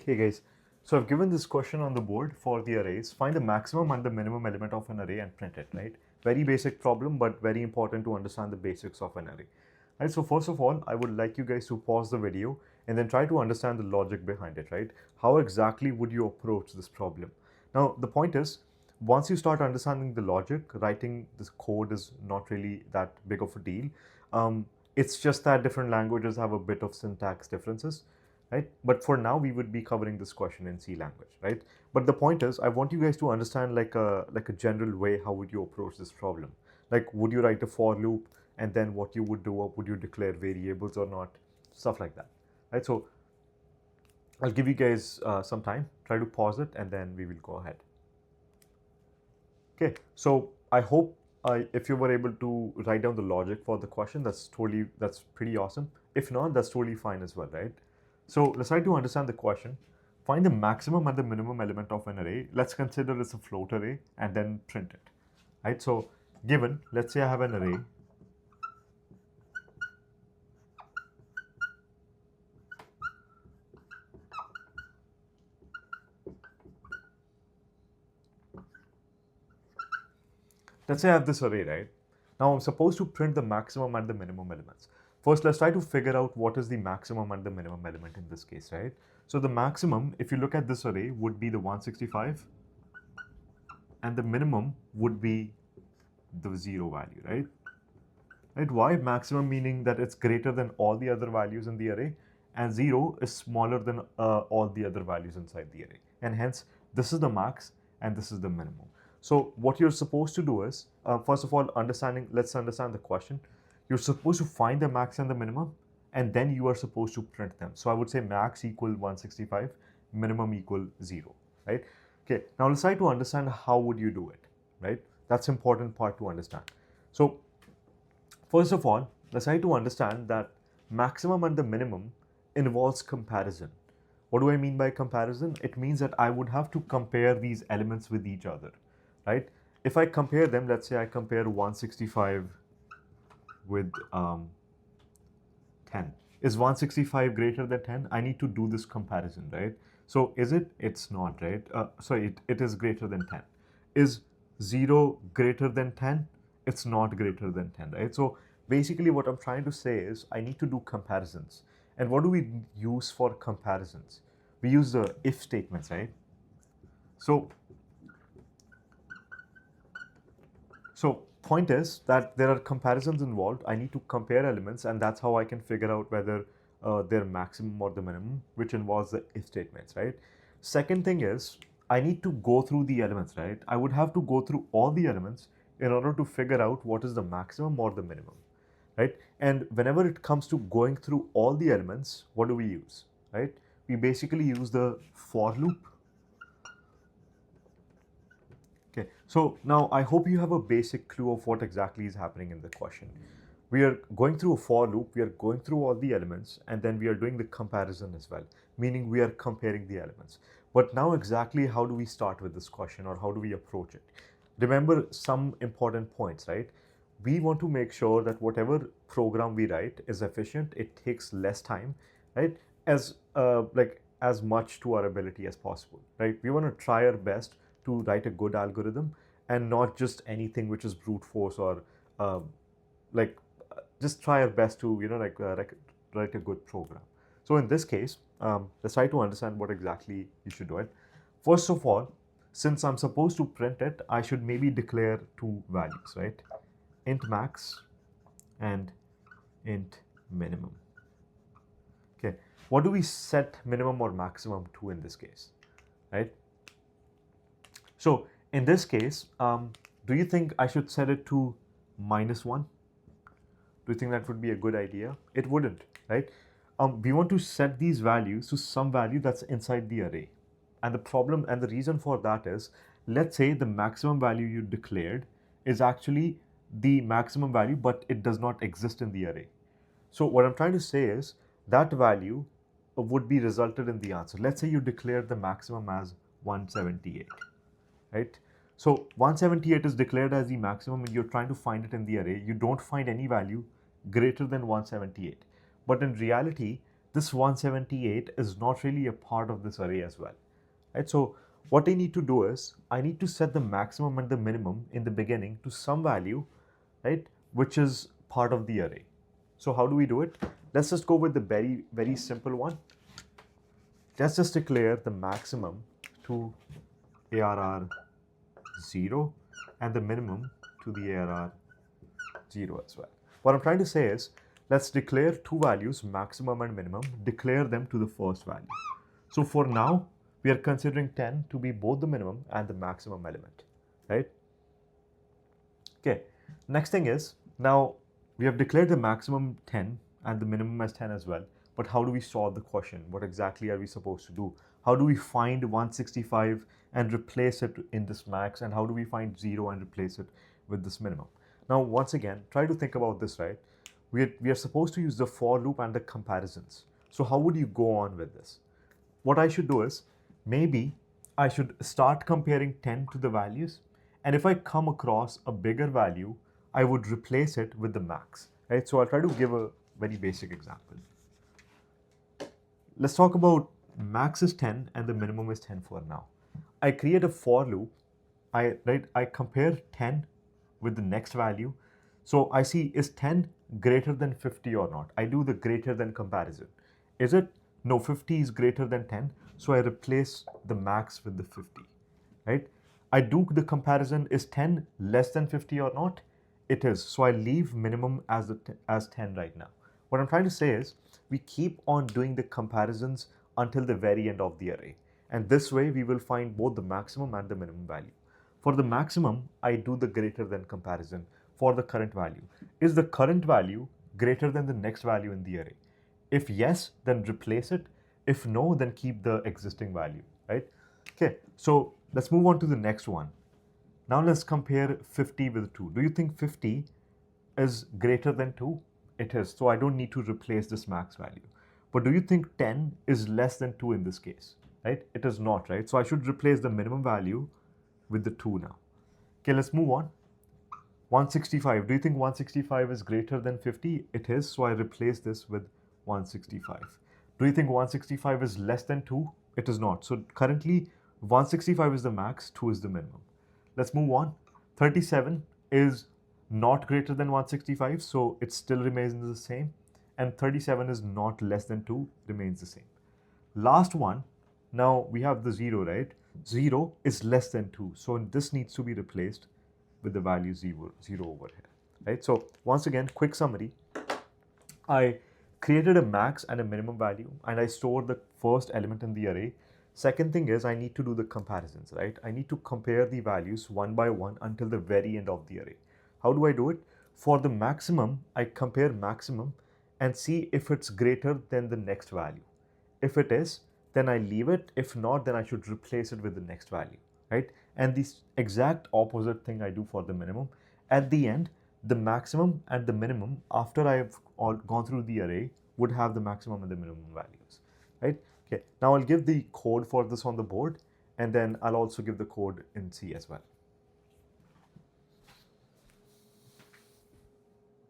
Okay guys, so I've given this question on the board for the arrays. Find the maximum and the minimum element of an array and print it, right? Very basic problem, but very important to understand the basics of an array. Right, so first of all, I would like you guys to pause the video and then try to understand the logic behind it, right? How exactly would you approach this problem? Now, the point is, once you start understanding the logic, writing this code is not really that big of a deal. It's just that different languages have a bit of syntax differences, right? But for now, we would be covering this question in C language, right? But the point is, I want you guys to understand like a general way, how would you approach this problem? Like, would you write a for loop, and then what you would do, or would you declare variables or not, stuff like that, right? So I'll give you guys some time, try to pause it, and then we will go ahead. Okay, so I hope if you were able to write down the logic for the question, that's pretty awesome. If not, that's totally fine as well, right? So let's try to understand the question. Find the maximum and the minimum element of an array. Let's consider this a float array and then print it, right? So given, let's say I have an array. Let's say I have this array, right? Now I'm supposed to print the maximum and the minimum elements. First, let's try to figure out what is the maximum and the minimum element in this case, right? So the maximum, if you look at this array, would be the 165, and the minimum would be the 0 value, right? Right? Why maximum? Meaning that it's greater than all the other values in the array, and 0 is smaller than all the other values inside the array. And hence, this is the max and this is the minimum. So what you're supposed to do is, first of all, let's understand the question. You're supposed to find the max and the minimum, and then you are supposed to print them. So I would say max equal 165, minimum equal 0, right? Okay, now let's try to understand how would you do it, right? That's important part to understand. So first of all, let's try to understand that maximum and the minimum involves comparison. What do I mean by comparison? It means that I would have to compare these elements with each other, right? If I compare them, let's say I compare 165 with 10. Is 165 greater than 10? I need to do this comparison, right? So is it? It's not, right? Sorry, it is greater than 10. Is 0 greater than 10? It's not greater than 10, right? So basically what I'm trying to say is I need to do comparisons. And what do we use for comparisons? We use the if statements, right? So point is that there are comparisons involved. I need to compare elements, and that's how I can figure out whether they're maximum or the minimum, which involves the if statements, right? Second thing is I need to go through the elements, right? I would have to go through all the elements in order to figure out what is the maximum or the minimum, right? And whenever it comes to going through all the elements, what do we use, right? We basically use the for loop. Okay, so now I hope you have a basic clue of what exactly is happening in the question. We are going through a for loop, we are going through all the elements, and then we are doing the comparison as well, meaning we are comparing the elements. But now exactly how do we start with this question, or how do we approach it? Remember some important points, right? We want to make sure that whatever program we write is efficient, it takes less time, right? As much to our ability as possible, right? We want to try our best to write a good algorithm and not just anything which is brute force or just try our best to write a good program. So in this case, let's try to understand what exactly you should do it. First of all, since I'm supposed to print it, I should maybe declare two values, right? Int max and int minimum. Okay, what do we set minimum or maximum to in this case, right? So in this case, do you think I should set it to -1? Do you think that would be a good idea? It wouldn't, right? We want to set these values to some value that's inside the array. And the problem and the reason for that is, let's say the maximum value you declared is actually the maximum value, but it does not exist in the array. So what I'm trying to say is that value would be resulted in the answer. Let's say you declared the maximum as 178. Right? So 178 is declared as the maximum and you're trying to find it in the array. You don't find any value greater than 178. But in reality, this 178 is not really a part of this array as well, right? So what I need to do is I need to set the maximum and the minimum in the beginning to some value, right, which is part of the array. So how do we do it? Let's just go with the very simple one. Let's just declare the maximum to ARR 0 and the minimum to the ARR 0 as well. What I'm trying to say is, let's declare two values, maximum and minimum, declare them to the first value. So for now, we are considering 10 to be both the minimum and the maximum element, right? Okay, next thing is, now we have declared the maximum 10 and the minimum as 10 as well, but how do we solve the question? What exactly are we supposed to do? How do we find 165 and replace it in this max, and how do we find 0 and replace it with this minimum? Now, once again, try to think about this, right? We are supposed to use the for loop and the comparisons. So how would you go on with this? What I should do is, maybe I should start comparing 10 to the values, and if I come across a bigger value, I would replace it with the max, right? So I'll try to give a very basic example. Let's talk about max is 10 and the minimum is 10 for now. I create a for loop. I compare 10 with the next value. So I see, is 10 greater than 50 or not? I do the greater than comparison. Is it? No, 50 is greater than 10. So I replace the max with the 50, right? I do the comparison, is 10 less than 50 or not? It is. So I leave minimum as 10 right now. What I'm trying to say is, we keep on doing the comparisons until the very end of the array. And this way we will find both the maximum and the minimum value. For the maximum, I do the greater than comparison for the current value. Is the current value greater than the next value in the array? If yes, then replace it. If no, then keep the existing value, right? Okay, so let's move on to the next one. Now let's compare 50 with 2. Do you think 50 is greater than 2? It is. So I don't need to replace this max value. But do you think 10 is less than 2 in this case, right? It is not, right? So I should replace the minimum value with the 2 now. Okay, let's move on. 165. Do you think 165 is greater than 50? It is. So I replace this with 165. Do you think 165 is less than 2? It is not. So currently 165 is the max, 2 is the minimum. Let's move on. 37 is not greater than 165, so it still remains the same. And 37 is not less than 2, remains the same. Last one, now we have the 0, right? 0 is less than 2, so this needs to be replaced with the value 0 over here, right? So once again, quick summary. I created a max and a minimum value, and I stored the first element in the array. Second thing is, I need to do the comparisons, right? I need to compare the values one by one until the very end of the array. How do I do it? For the maximum, I compare maximum and see if it's greater than the next value. If it is, then I leave it. If not, then I should replace it with the next value, right? And the exact opposite thing I do for the minimum. At the end, the maximum and the minimum, after I have gone through the array, would have the maximum and the minimum values, right? Okay, now I'll give the code for this on the board, and then I'll also give the code in C as well.